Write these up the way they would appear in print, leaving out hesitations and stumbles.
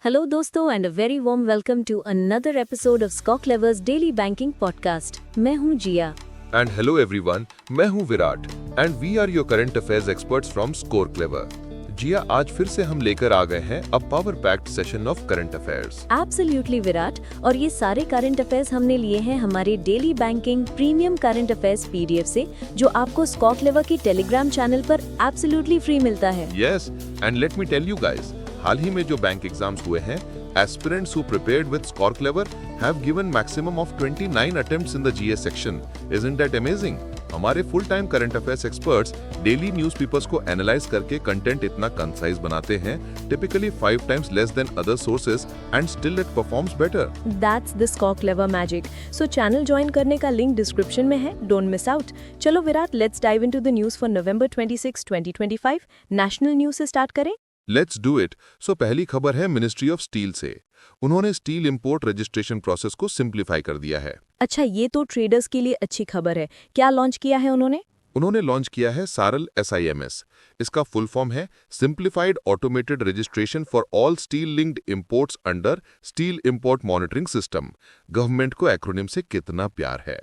Hello दोस्तों and a very warm welcome to another episode of score clever's daily banking podcast. मैं हूं Jiya and hello everyone, मैं हूं Virat and we are your current affairs experts from score clever. Jiya, आज फिर से हम लेकर आ गए हैं a power packed session of current affairs. Absolutely Virat, और ये सारे करंट अफेयर्स हमने लिए हैं हमारे daily banking premium current affairs PDF से, जो आपको स्कॉ क्लेवर के टेलीग्राम चैनल पर एब्सोल्युटली फ्री मिलता है। Yes, and let me tell you guys, हाल ही में जो बैंक एग्जाम्स हुए हैं, aspirants who prepared with Score Clever have given maximum of 29 attempts in the GS section. Isn't that amazing? हमारे full time current affairs experts daily newspapers को analyse करके content इतना कंसाइज बनाते हैं, typically 5 times less than other sources, and still it performs better. That's the Score Clever magic. So channel join करने का link description में है, don't miss out. चलो Virat, let's dive into the news for November 26, 2025। National news से start करें। Let's do it. So पहली खबर है मिनिस्ट्री ऑफ स्टील से। उन्होंने स्टील इंपोर्ट रजिस्ट्रेशन प्रोसेस को सिंप्लीफाई कर दिया है। अच्छा, ये तो ट्रेडर्स के लिए अच्छी खबर है। क्या लॉन्च किया है उन्होंने लॉन्च किया है सारल SIMS। इसका फुल फॉर्म है simplified automated registration for all steel linked imports under steel import monitoring system. Government को एक्रोनिम से कितना प्यार है।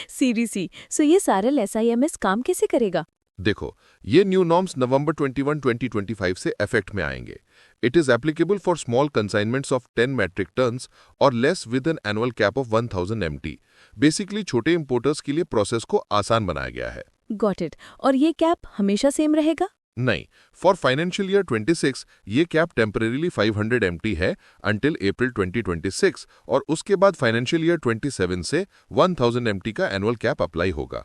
सीरियसली, सो ये सारल SIMS काम कैसे करेगा? देखो, ये न्यू नॉर्म्स नवंबर 21, 2025 से इफेक्ट में आएंगे। It is applicable for small consignments of 10 metric tons और less with an annual cap of 1000 MT। Basically छोटे इंपोर्टर्स के लिए प्रोसेस को आसान बनाया गया है। Got it. और ये कैप हमेशा सेम रहेगा? नहीं, फॉर फाइनेंशियल ईयर 26 ये कैप टेम्परेरीली 500 MT है अंटिल अप्रैल 2026, और उसके बाद फाइनेंशियल ईयर 27 से 1000 MT का एनुअल कैप अप्लाई होगा।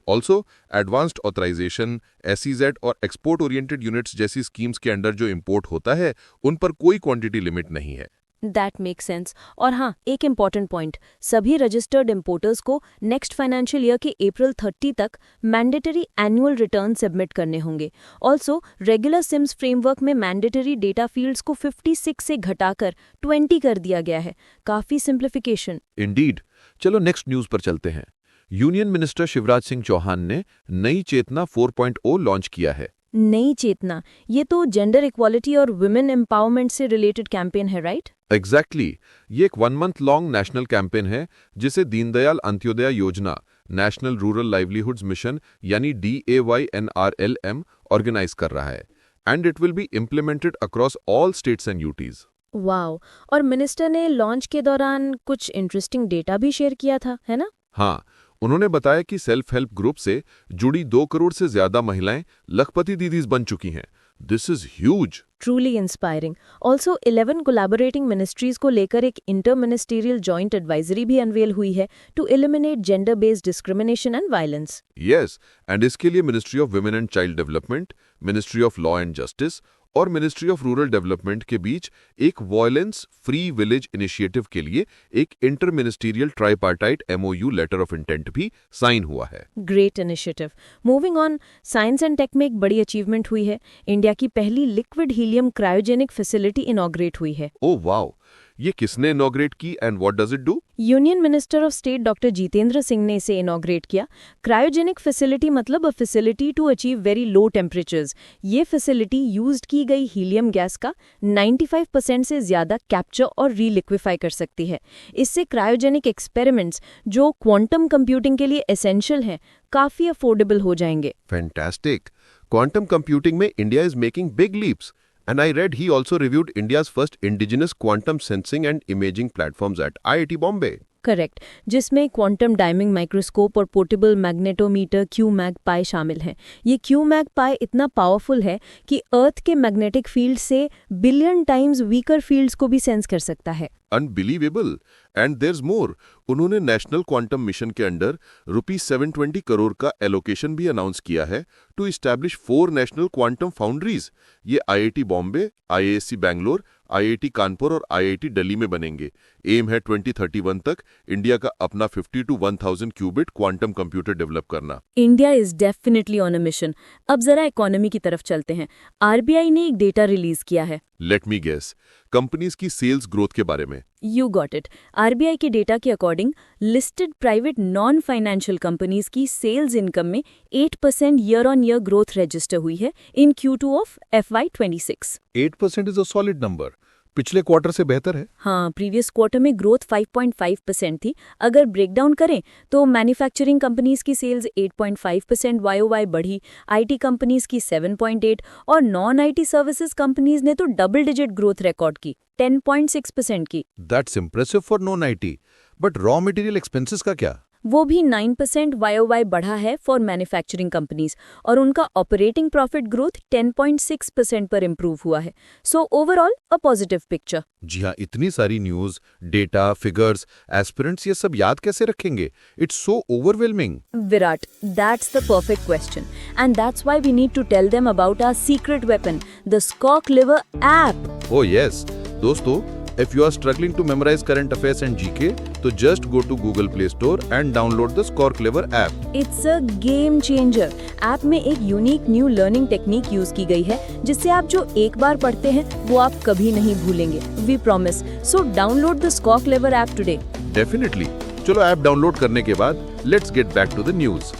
ऑल्सो एडवांस्ड ऑथराइजेशन, SEZ और एक्सपोर्ट ओरिएंटेड यूनिट्स जैसी स्कीम्स के अंडर जो इंपोर्ट होता है, उन पर कोई क्वांटिटी लिमिट नहीं है। That makes sense. और हाँ, एक इम्पॉर्टेंट पॉइंट, सभी रजिस्टर्ड इंपोर्टर्स को नेक्स्ट फाइनेंशियल ईयर के अप्रैल 30 तक मैंडेटरी एनुअल रिटर्न सबमिट करने होंगे। ऑल्सो रेगुलर सिम्स फ्रेमवर्क में मैंडेटरी डेटा फील्ड्स को 56 से घटाकर 20 कर दिया गया है। काफी सिंप्लीफिकेशन। इंडीड। चलो नेक्स्ट न्यूज पर चलते हैं। यूनियन मिनिस्टर शिवराज सिंह चौहान ने नई चेतना 4.0 लॉन्च किया है। नई चेतना, ये तो जेंडर इक्वालिटी और वुमेन एम्पावरमेंट से रिलेटेड कैंपेन है, राइट? एग्जैक्टली। ये एक 1 month लॉन्ग नेशनल कैंपेन है जिसे दीनदयाल अंत्योदय योजना, नेशनल रूरल लाइवलीहुड्स मिशन यानी DAYNRLM ऑर्गेनाइज कर रहा है, and it will be implemented across all states and UTs. Wow. और मिनिस्टर ने लॉन्च के दौरान कुछ इंटरेस्टिंग डेटा भी शेयर किया था, है ना? हाँ, उन्होंने बताया कि सेल्फ हेल्प ग्रुप से जुड़ी 2 करोड़ से ज्यादा महिलाएं लखपति दीदीज बन चुकी हैं। This is huge. Truly inspiring. Also 11 collaborating ministries को लेकर एक इंटर मिनिस्टीरियल जॉइंट एडवाइजरी भी अनवेल हुई है to eliminate gender based discrimination and violence. Yes, and इसके लिए ministry of women and child development, ministry of law and justice और ministry of rural development के बीच एक वायलेंस फ्री विलेज इनिशिएटिव के लिए एक inter ministerial tripartite MOU letter of intent भी साइन हुआ है। Great initiative. Moving on, science and tech में एक बड़ी अचीवमेंट हुई है। इंडिया की पहली liquid helium cryogenic facility inaugurate हुई है। ओह वाओ, ये किसने इनॉग्रेट की and what does it do? Union minister of state doctor Jitendra Singh ने इसे इनॉग्रेट किया। क्रायोजेनिक फैसिलिटी मतलब a facility to achieve very low temperatures. ये फैसिलिटी यूज्ड की गई हीलियम गैस का 95% से ज्यादा कैप्चर और रीलिक्विफाई कर सकती है। इससे क्रायोजेनिक एक्सपेरिमेंट्स, जो क्वांटम कंप्यूटिंग के लिए एसेंशियल हैं, काफी अफोर्डेबल हो जाएंगे। फैंटास्टिक। क्वांटम कंप्यूटिंग में India is making big leaps. And I read he also reviewed India's first indigenous quantum sensing and imaging platforms at IIT Bombay. Correct, जिसमें quantum डायमिंग microscope और portable magnetometer QMAG-Pi शामिल हैं। ये QMAG-Pi इतना powerful है कि earth के magnetic field से बिलियन टाइम्स वीकर फील्ड्स को भी सेंस कर सकता है। Unbelievable. And there is more. उन्होंने नेशनल क्वांटम मिशन के अंडर ₹720 करोड़ का एलोकेशन भी अनाउंस किया है to establish 4 national quantum foundries. ये IIT Bombay, IISc Bangalore, IIT Kanpur और IIT दिल्ली में बनेंगे। एम है 2031 तक इंडिया का अपना 50 to 1000 qubit quantum computer develop करना। India is definitely on a mission. अब जरा इकोनॉमी की तरफ चलते हैं। RBI ने एक डेटा रिलीज किया है। लेट मी गेस, कंपनीज की सेल्स ग्रोथ के बारे में। You got it. RBI के डेटा के according listed private non financial companies की सेल्स इनकम में 8% year on year growth register हुई है इन Q2 of FY26। 8% is a solid number. पिछले क्वार्टर से बेहतर है। हाँ, प्रीवियस क्वार्टर में ग्रोथ 5.5% थी। अगर ब्रेकडाउन करें तो मैन्युफैक्चरिंग कंपनीज की सेल्स 8.5% YOY बढ़ी, आईटी कंपनीज की 7.8 और नॉन आईटी सर्विसेज कंपनीज ने तो डबल डिजिट ग्रोथ रिकॉर्ड की, 10.6% की। That's impressive for non IT. But raw material expenses का क्या? वो भी 9% YOY बढ़ा है फॉर मैन्युफैक्चरिंग कंपनीज और उनका ऑपरेटिंग प्रॉफिट ग्रोथ 10.6% पर इम्प्रूव हुआ है। So overall a positive picture. जी हाँ, इतनी सारी न्यूज़, डेटा, फिगर्स, एस्पिरेंट्स ये सब याद कैसे रखेंगे? It's so overwhelming. Virat, that's the perfect question. And that's why we need to tell them about our secret weapon, the Squawk Liver app. Oh yes, दोस्तों, if you are struggling to memorize current affairs and GK, तो just go to Google Play Store and download the Squawk Liver app. It's a game changer. App में एक unique new learning technique use की गई है जिससे आप जो एक बार पढ़ते हैं वो आप कभी नहीं भूलेंगे। We promise. So download the Squawk Liver app today. Definitely. चलो ऐप डाउनलोड करने के बाद let's get back to the news.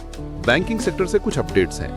Banking sector से कुछ अपडेट्स हैं।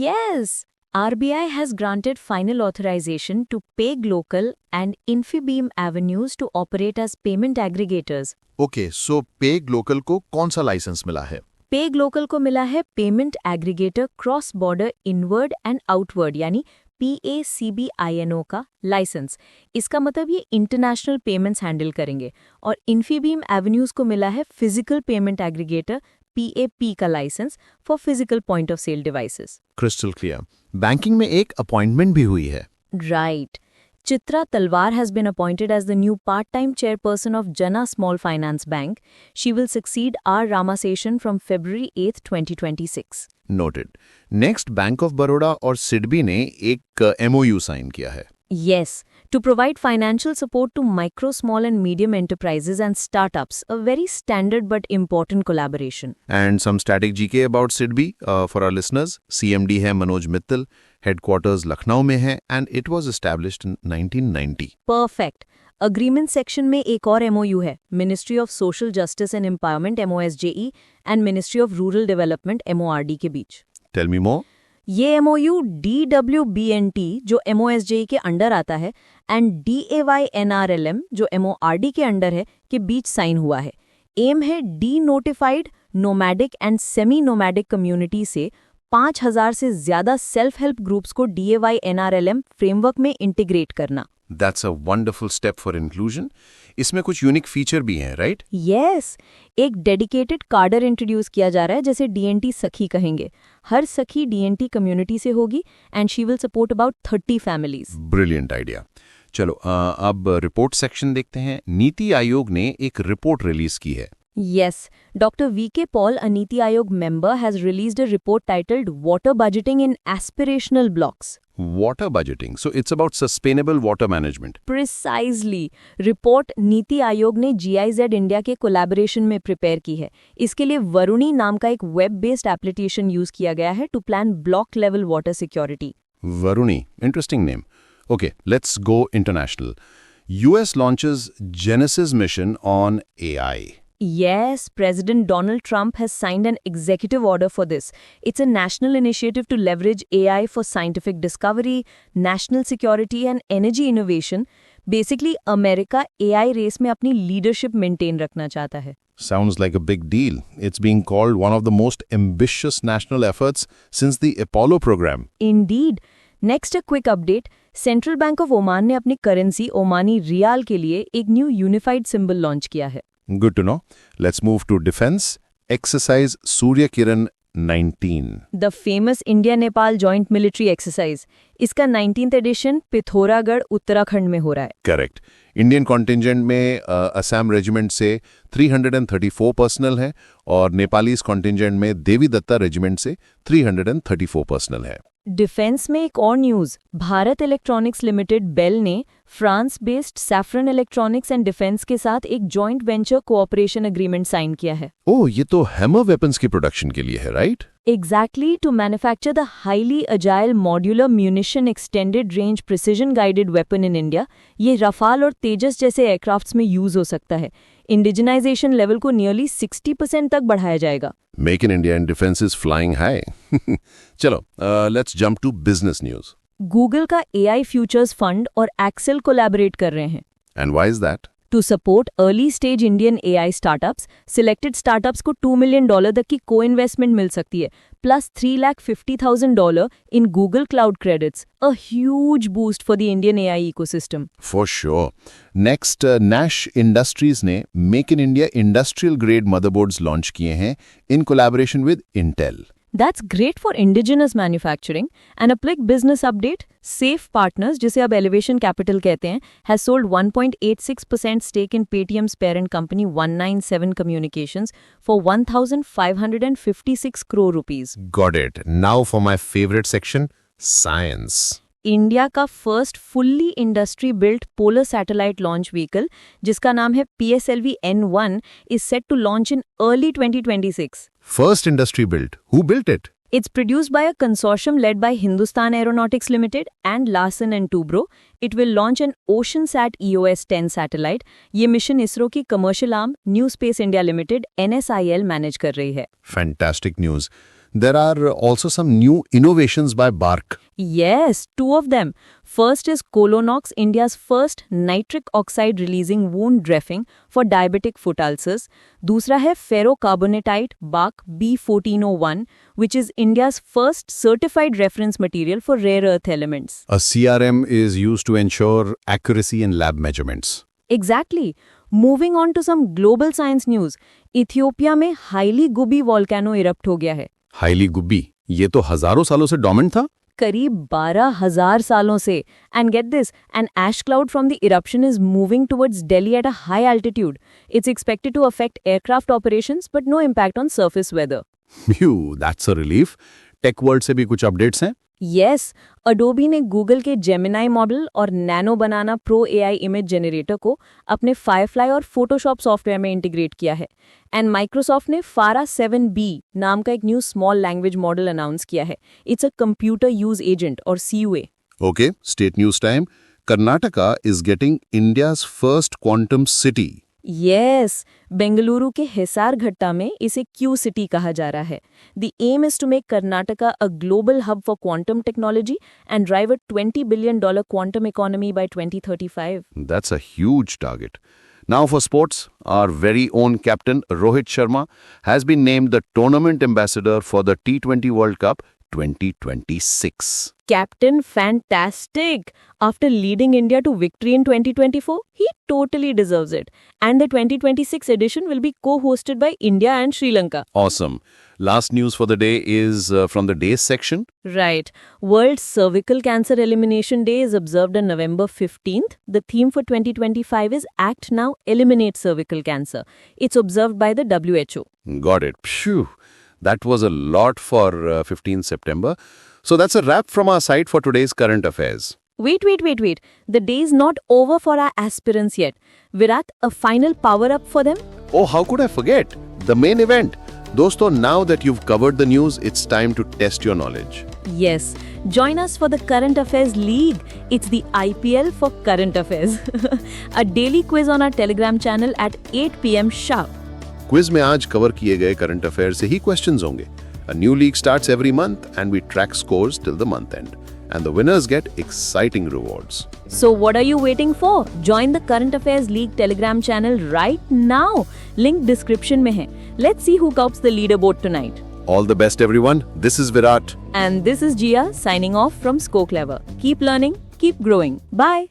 Yes, RBI has granted final authorization to PayGlocal and Infibeam Avenues to operate as payment aggregators. Okay, so PayGlocal को कौन सा licence मिला है? PayGlocal को मिला है payment aggregator cross border inward and outward यानी PACBINO का लाइसेंस। इसका मतलब ये इंटरनेशनल पेमेंट्स हैंडल करेंगे। और इन्फीबीम एवेन्यूज को मिला है फिजिकल पेमेंट एग्रीगेटर PAP का licence for physical point of sale devices. Crystal clear. Banking में एक अपॉइंटमेंट भी हुई है। Right. Chitra Talwar has been appointed as the new part-time chairperson of Jana Small Finance Bank. She will succeed R. Ramaseshan from February 8, 2026. Noted. Next, bank of Baroda और सिडबी ने एक MOU sign किया है। Yes, to provide financial support to micro, small and medium enterprises and startups, a very standard but important collaboration. And some static GK about SIDBI for our listeners. CMD है Manoj Mittal, headquarters Lucknow में है and it was established in 1990। Perfect. Agreement section में एक और MOU है, ministry of social justice and empowerment MOSJE and ministry of rural development MORD के बीच। Tell me मोर। ये MOU DWBNT जो MOSJE के अंडर आता है एंड DAYNRLM जो MORD के अंडर है के बीच साइन हुआ है। एम है D notified nomadic and semi nomadic community से 5,000 से ज्यादा सेल्फ हेल्प ग्रुप्स को DAYNRLM फ्रेमवर्क में इंटीग्रेट करना। That's a wonderful step for inclusion. इसमें कुछ यूनिक फीचर भी हैं, राइट? यस, एक डेडिकेटेड कार्डर इंट्रोड्यूस किया जा रहा है जैसे DNT सखी कहेंगे। हर सखी DNT कम्युनिटी से होगी and she will support about 30 families. Brilliant idea. चलो अब रिपोर्ट सेक्शन देखते हैं। नीति आयोग ने एक रिपोर्ट रिलीज की है। Yes, Dr. V.K. Paul, a Niti Aayog member, has released a report titled Water Budgeting in Aspirational Blocks. Water budgeting, so it's about sustainable water management. Precisely. Report NITI Aayog ने GIZ India के collaboration में prepare की है। इसके लिए वरुणी नाम का एक वेब बेस्ड एप्लीकेशन यूज किया गया है to plan block level water security. Varuni, interesting name. Okay, let's go international. US launches Genesis mission on AI. Yes, President Donald Trump has signed an executive order for this. It's a national initiative to leverage AI for scientific discovery, national security and energy innovation. Basically, America AI race में अपनी leadership maintain रखना चाहता है। Sounds like a big deal. It's being called one of the most ambitious national efforts since the Apollo program. Indeed. Next, a quick update. Central Bank of Oman ने अपनी currency Omani riyal के लिए एक new unified symbol launch किया है। Good to know. Let's move to defense. Exercise Surya Kiran 19. The famous India Nepal joint military exercise. इसका 19th addition Pithoragarh Uttarakhand में हो रहा है। करेक्ट। इंडियन कॉन्टिंजेंट में असम रेजिमेंट से 334 पर्सनल है और नेपालीज कॉन्टिंजेंट में देवी दत्ता रेजिमेंट से 334 पर्सनल है। डिफेंस में एक और news, Bharat electronics limited BEL ने France based Safran electronics and defence के साथ एक joint venture cooperation agreement sign किया है। ओह, ये तो हैमर वेपन्स की प्रोडक्शन के लिए है, right? Exactly, to manufacture the highly agile modular munition extended range precision guided weapon in India, ये रफाल और तेजस जैसे एयरक्राफ्ट्स में यूज हो सकता है। इंडिजिनाइजेशन लेवल को नियरली 60% तक बढ़ाया जाएगा। Make in India and defense is flying high. चलो, let's jump to business news. Google का AI फ्यूचर्स फंड और एक्सेल कोलैबोरेट कर रहे हैं And why is that? To support early stage Indian AI startups. Selected startups को $2 million तक की को इन्वेस्टमेंट मिल सकती है, plus $350,000 in Google cloud credits, a huge boost for the Indian AI ecosystem. For sure. Next, Nash Industries ने Make in India industrial grade motherboards launch किए हैं in collaboration with Intel. That's great for indigenous manufacturing. And a quick business update, Safe Partners, जिसे अब Elevation Capital कहते हैं, has sold 1.86% stake in Paytm's parent company 197 Communications for 1,556 crore rupees. Got it. Now for my favorite section, science. India का first fully industry built polar satellite launch vehicle, जिसका नाम है PSLV N1, is set to launch in early 2026. First industry built. Who built it? It's produced by a consortium led by Hindustan Aeronautics Limited and Larsen & Toubro. It will launch an OceanSat EOS-10 satellite. ये mission ISRO की commercial arm new space India limited NSIL manage कर रही है। Fantastic news. There are also some new innovations by BARC. Yes, two of them. First is Colonox, India's first nitric oxide releasing wound dressing for diabetic foot ulcers. दूसरा है ferrocarbonatite BARC B1401, which is India's first certified reference material for rare earth elements. A CRM is used to ensure accuracy in lab measurements. Exactly. Moving on to some global science news. Ethiopia में highly गुबी volcano erupt हो गया है। Highly Gubbi, ये तो हजारों सालों से डोमेंट था। करीब 12,000 सालों से। And get this, an ash cloud from the eruption is moving towards Delhi at a high altitude. It's expected to affect aircraft operations but no impact on surface weather. That's a relief. Tech world से भी कुछ updates हैं? Yes, Adobe ने Google के Gemini model और nano banana pro AI image generator को अपने Firefly और Photoshop सॉफ्टवेयर में इंटीग्रेट किया है। एंड माइक्रोसॉफ्ट ने Fara 7B नाम का एक new small language model announce किया है। It's a computer use agent और CUA। Okay, state news time. Karnataka is getting India's first quantum city. Yes, Bengaluru के हिसारघट्टा में इसे Q City कहा जा रहा है। The aim is to make Karnataka a global hub for quantum technology and drive a $20 billion quantum economy by 2035. That's a huge target. Now for sports, our very own captain Rohit Sharma has been named the tournament ambassador for the T20 World Cup 2026. Captain fantastic! After leading India to victory in 2024, he totally deserves it. And the 2026 edition will be co-hosted by India and Sri Lanka. Awesome. Last news for the day is from the days section. Right. World Cervical Cancer Elimination Day is observed on November 15th. The theme for 2025 is Act Now, Eliminate Cervical Cancer. It's observed by the WHO. Got it. Phew. That was a lot for 15th September. So that's a wrap from our side for today's current affairs. Wait. The day is not over for our aspirants yet. Virat, a final power-up for them? Oh, how could I forget? The main event. Dosto, now that you've covered the news, it's time to test your knowledge. Yes. Join us for the Current Affairs League. It's the IPL for current affairs. A daily quiz on our Telegram channel at 8 p.m. sharp. Quiz में आज cover किए गए current affair से ही questions होंगे। A new league starts every month and we track scores till the month end. And the winners get exciting rewards. So what are you waiting for? Join the Current Affairs League Telegram channel right now. Link description में है. Let's see who tops the leaderboard tonight. All the best everyone. This is Virat. And this is Jia signing off from ScoClever. Keep learning, keep growing. Bye.